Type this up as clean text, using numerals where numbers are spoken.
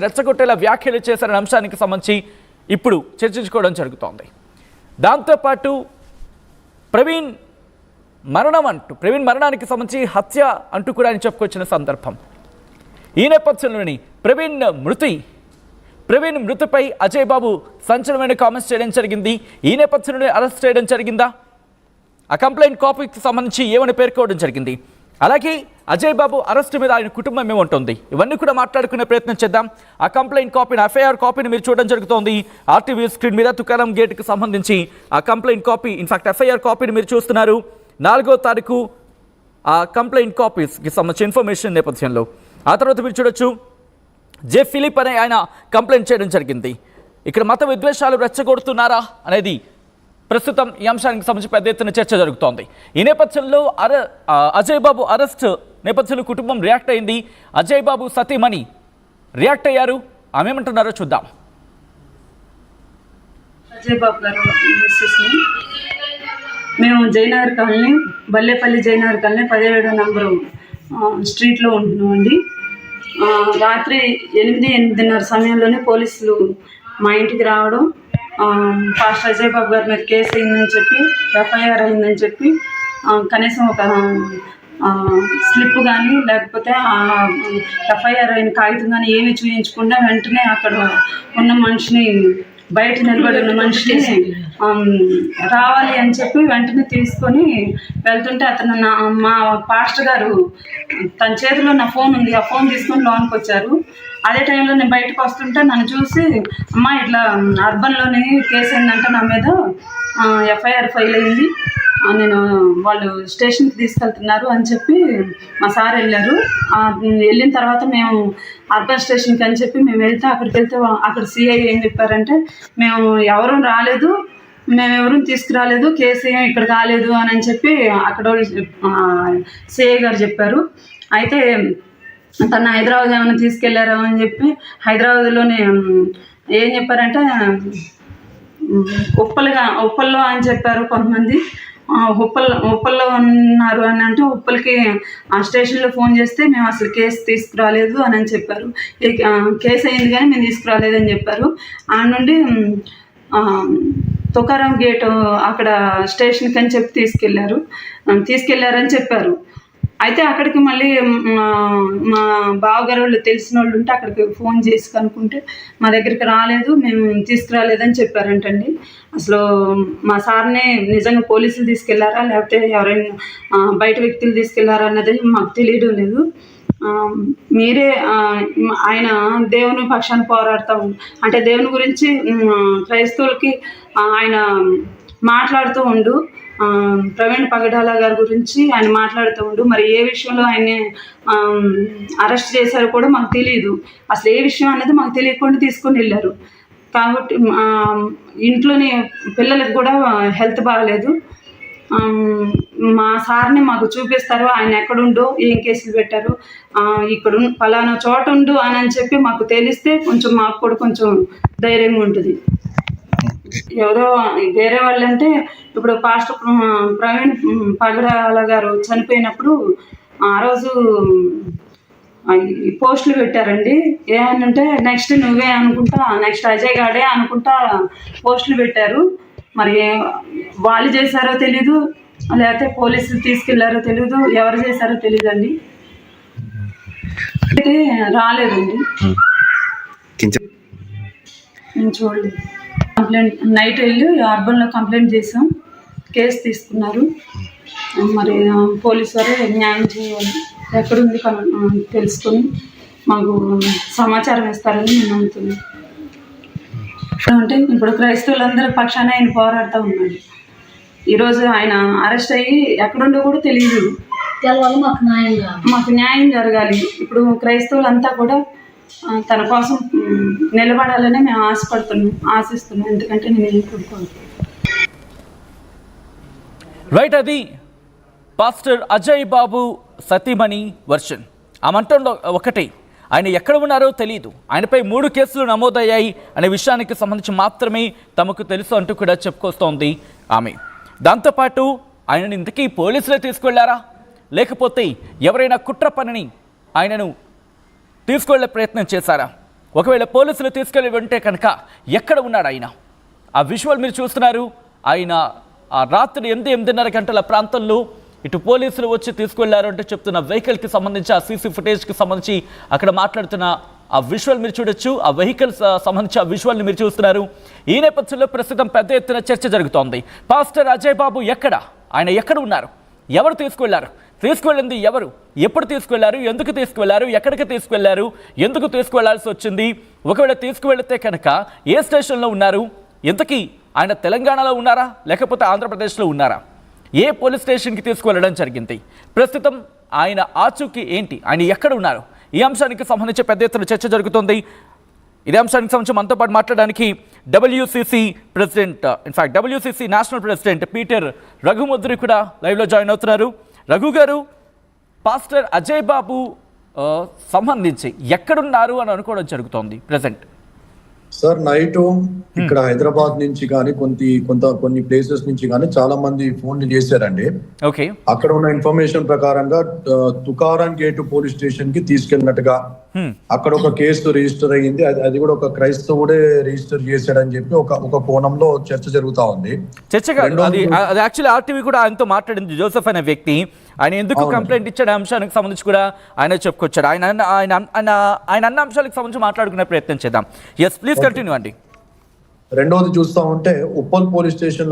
రెచ్చగొట్టేలా వ్యాఖ్యలు చేశారనే అంశానికి సంబంధించి ఇప్పుడు చర్చించుకోవడం జరుగుతోంది. దాంతోపాటు ప్రవీణ్ మరణానికి సంబంధించి హత్య అంటూ కూడా ఆయన చెప్పుకొచ్చిన సందర్భం. ఈ నేపథ్యంలోని ప్రవీణ్ మృతిపై అజయ్ బాబు సంచలనమైన కామెంట్స్ చేయడం జరిగింది. ఈ నేపథ్యంలోనే అరెస్ట్ చేయడం జరిగిందా, ఆ కంప్లైంట్ కాపీకి సంబంధించి ఏమని పేర్కోవడం జరిగింది, అలాగే అజయ్ బాబు అరెస్ట్ మీద ఆయన కుటుంబం ఏముంటుంది, ఇవన్నీ కూడా మాట్లాడుకునే ప్రయత్నం చేద్దాం. ఆ కంప్లైంట్ కాపీని, ఎఫ్ఐఆర్ కాపీని మీరు చూడడం జరుగుతోంది ఆర్టీవీ స్క్రీన్ మీద. తుకారం గేట్కి సంబంధించి ఆ కంప్లైంట్ కాపీ, ఇన్ఫాక్ట్ ఎఫ్ఐఆర్ కాపీని మీరు చూస్తున్నారు. 4వ తారీఖు ఆ కంప్లైంట్ కాపీస్కి సంబంధించిన ఇన్ఫర్మేషన్ నేపథ్యంలో. ఆ తర్వాత మీరు చూడొచ్చు జే ఫిలిప్ అనే ఆయన కంప్లైంట్ చేయడం జరిగింది. ఇక్కడ మత విద్వేషాలు రెచ్చగొడుతున్నారా అనేది ప్రస్తుతం ఈ అంశానికి సంబంధించి పెద్ద ఎత్తున చర్చ జరుగుతోంది. ఈ నేపథ్యంలో అజయ్ బాబు అరెస్ట్ నేపథ్యంలో కుటుంబం రియాక్ట్ అయింది. అజయ్ బాబు సతీమణి రియాక్ట్ అయ్యారు. ఆమె ఏమంటున్నారో చూద్దాం. అజయ్ బాబు గారు మేము జయనగర్ కాలనీ, బల్లేపల్లి జయనగర్ కాలనీ 17వ నంబరు స్ట్రీట్లో ఉంటున్నామండి. రాత్రి 8:30 సమయంలోనే పోలీసులు మా ఇంటికి రావడం, పాస్టర్ అజయ్ బాబు గారి మీద కేసు అయిందని చెప్పి, ఎఫ్ఐఆర్ అయిందని చెప్పి, కనీసం ఒక స్లిప్ కానీ లేకపోతే ఎఫ్ఐఆర్ అయిన కాగితం కానీ ఏమీ చూపించకుండా వెంటనే అక్కడ ఉన్న మనిషిని, బయట నిలబడి ఉన్న మనిషిని రావాలి అని చెప్పి వెంటనే తీసుకొని వెళ్తుంటే అతను మా పాస్టర్ గారు తన చేతిలో నా ఫోన్ ఉంది, ఆ ఫోన్ తీసుకొని లోనికి వచ్చారు. అదే టైంలో నేను బయటకు వస్తుంటే నన్ను చూసి, అమ్మ ఇట్లా అర్బన్లోని కేసు అయిందంటే నా మీద ఎఫ్ఐఆర్ ఫైల్ అయింది, నేను వాళ్ళు స్టేషన్కి తీసుకెళ్తున్నారు అని చెప్పి మా సార్ వెళ్ళారు. వెళ్ళిన తర్వాత మేము అర్బన్ స్టేషన్కి అని చెప్పి మేము వెళ్తే, అక్కడికి వెళ్తే అక్కడ సిఐ ఏం చెప్పారంటే, మేము ఎవరూ రాలేదు, మేమెవరూ తీసుకురాలేదు, కేసు ఏం ఇక్కడ కాలేదు అని చెప్పి అక్కడ సిఐ గారు చెప్పారు. అయితే తను హైదరాబాద్ ఏమైనా తీసుకెళ్లారా అని చెప్పి, హైదరాబాద్లోనే ఏం చెప్పారంటే ఉప్పల్లో అని చెప్పారు కొంతమంది. ఉప్పల్లో ఉన్నారు అని అంటే, ఉప్పల్కి ఆ స్టేషన్లో ఫోన్ చేస్తే మేము అసలు కేసు తీసుకురాలేదు అని చెప్పారు. కేసు అయింది కానీ మేము తీసుకురాలేదని చెప్పారు. ఆ నుండి తుకారం గేటు అక్కడ స్టేషన్కి అని చెప్పి తీసుకెళ్లారని చెప్పారు. అయితే అక్కడికి మళ్ళీ మా బావగారు వాళ్ళు తెలిసిన వాళ్ళు ఉంటే అక్కడికి ఫోన్ చేసి కనుక్కుంటే మా దగ్గరికి రాలేదు, మేము తీసుకురాలేదని చెప్పారంటండి. అసలు మా సార్ని నిజంగా పోలీసులు తీసుకెళ్లారా లేకపోతే ఎవరైనా బయట వ్యక్తులు తీసుకెళ్లారా అన్నది మాకు తెలియడం లేదు. మీరే ఆయన దేవుని పక్షాన పోరాడతాం అంటే దేవుని గురించి క్రైస్తవులకి ఆయన మాట్లాడుతూ ఉండు, ప్రవీణ్ పగడాల గారి గురించి ఆయన మాట్లాడుతూ ఉండు. మరి ఏ విషయంలో ఆయన్ని అరెస్ట్ చేశారో కూడా మాకు తెలియదు, అసలు ఏ విషయం అనేది మాకు తెలియకుండా తీసుకొని వెళ్ళారు. కాబట్టి ఇంట్లోని పిల్లలకు కూడా హెల్త్ బాగలేదు. మా సార్ని మాకు చూపిస్తారు, ఆయన ఎక్కడుండో, ఏం కేసులు పెట్టారు, ఇక్కడ పలానా చోట ఉండు అని చెప్పి మాకు తెలిస్తే కొంచెం మాకు కూడా కొంచెం ధైర్యంగా ఉంటుంది. ఎవరో వేరే వాళ్ళంటే, ఇప్పుడు పాస్టర్ ప్రవీణ్ పగడాల గారు చనిపోయినప్పుడు ఆ రోజు పోస్టులు పెట్టారండి. ఏమనంటే నెక్స్ట్ నువ్వే అనుకుంటా, నెక్స్ట్ అజయ్ గాడే అనుకుంటా పోస్టులు పెట్టారు. మరి వాళ్ళు చేశారో తెలీదు, లేకపోతే పోలీసులు తీసుకెళ్లారో తెలీదు, ఎవరు చేశారో తెలీదండి. అయితే రాలేదండి, నేను చూడలేదు. కంప్లైంట్ నైట్ వెళ్ళి అర్బన్లో కంప్లైంట్ చేసాం, కేసు తీసుకున్నారు. మరి పోలీసు వారు న్యాయం చేయాలి, ఎక్కడుంది తెలుసుకొని మాకు సమాచారం ఇస్తారని నేను నమ్ముతున్నాను. అంటే ఇప్పుడు క్రైస్తవులందరి పక్షాన ఆయన పోరాడుతూ ఉన్నాడు. ఈరోజు ఆయన అరెస్ట్ అయ్యి ఎక్కడుండో కూడా తెలియదు, మాకు న్యాయం జరగాలి. ఇప్పుడు క్రైస్తవులంతా కూడా తన కోసం నిలబడాలని మేము ఆశిస్తున్నాం. ఎందుకంటే నేను ఏం కొడుకోను. రైట్, అది పాస్టర్ అజయ్ బాబు సతీమణి వర్షన్. ఆమంటంలో ఒకటి, ఆయన ఎక్కడ ఉన్నారో తెలియదు, ఆయనపై 3 కేసులు నమోదయ్యాయి అనే విషయానికి సంబంధించి మాత్రమే తమకు తెలుసు అంటూ కూడా చెప్పుకొస్తోంది ఆమె. దాంతోపాటు ఆయనను ఇంతకీ పోలీసులే తీసుకెళ్లారా, లేకపోతే ఎవరైనా కుట్ర పనిని ఆయనను తీసుకెళ్లే ప్రయత్నం చేశారా, ఒకవేళ పోలీసులు తీసుకెళ్ళి ఉంటే కనుక ఎక్కడ ఉన్నాడు ఆయన? ఆ విజువల్ మీరు చూస్తున్నారు. ఆయన ఆ రాత్రి 8:30 గంటల ప్రాంతంలో ఇటు పోలీసులు వచ్చి తీసుకువెళ్లారు అంటే చెప్తున్న వెహికల్కి సంబంధించి ఆ సీసీ ఫుటేజ్కి సంబంధించి అక్కడ మాట్లాడుతున్న ఆ విజువల్ మీరు చూడొచ్చు. ఆ వెహికల్స్ సంబంధించి ఆ విజువల్ని మీరు చూస్తున్నారు. ఈ నేపథ్యంలో ప్రస్తుతం పెద్ద ఎత్తున చర్చ జరుగుతోంది. పాస్టర్ అజయ్ బాబు ఎక్కడ? ఆయన ఎక్కడ ఉన్నారు? ఎవరు తీసుకువెళ్లారు? తీసుకువెళ్ళింది ఎవరు? ఎప్పుడు తీసుకువెళ్లారు? ఎందుకు తీసుకువెళ్లారు? ఎక్కడికి తీసుకువెళ్లారు? ఎందుకు తీసుకువెళ్లాల్సి వచ్చింది? ఒకవేళ తీసుకువెళితే కనుక ఏ స్టేషన్లో ఉన్నారు? ఇంతకీ ఆయన తెలంగాణలో ఉన్నారా లేకపోతే ఆంధ్రప్రదేశ్లో ఉన్నారా? ఏ పోలీస్ స్టేషన్కి తీసుకువెళ్ళడం జరిగింది? ప్రస్తుతం ఆయన ఆచూకీ ఏంటి? ఆయన ఎక్కడ ఉన్నారు? ఈ అంశానికి సంబంధించి పెద్ద ఎత్తున చర్చ జరుగుతోంది. ఇదే అంశానికి సంబంధించి మనతో పాటు మాట్లాడడానికి WCC president, in fact WCC national president Peter Raghumudri కూడా లైవ్లో జాయిన్ అవుతున్నారు. రఘు గారు, పాస్టర్ అజయ్ బాబు సంబంధించి ఎక్కడున్నారు అని అనుకోవడం జరుగుతోంది ప్రెసెంట్? సార్ నైట్ ఇక్కడ హైదరాబాద్ నుంచి కానీ కొన్ని ప్లేసెస్ నుంచి కానీ చాలా మంది ఫోన్లు చేశారండి. ఓకే. అక్కడ ఉన్న ఇన్ఫర్మేషన్ ప్రకారంగా తుకారం గేట్ పోలీస్ స్టేషన్ కి తీసుకెళ్ళినట్టుగా అక్కడ ఒక కేసు రిజిస్టర్ అయ్యింది. అది కూడా ఒక క్రైస్తవుడే రిజిస్టర్ చేశాడని చెప్పి ఒక కోణంలో చర్చ జరుగుతా ఉంది. అది యాక్చువల్లీ RTV కూడా ఆయనతో మాట్లాడింది. జోసెఫ్ అనే వ్యక్తి ఆయన ఎందుకు కంప్లైంట్ ఇచ్చాడు అంశానికి సంబంధించి కూడా ఆయన చెప్పుకొచ్చాడు. ఆయన అన్న అంశాలకు సంబంధించి మాట్లాడుకునే ప్రయత్నం చేద్దాం. ఎస్, ప్లీజ్ కంటిన్యూ అండి. రెండోది చూస్తా ఉంటే ఉప్పల్ పోలీస్ స్టేషన్ లో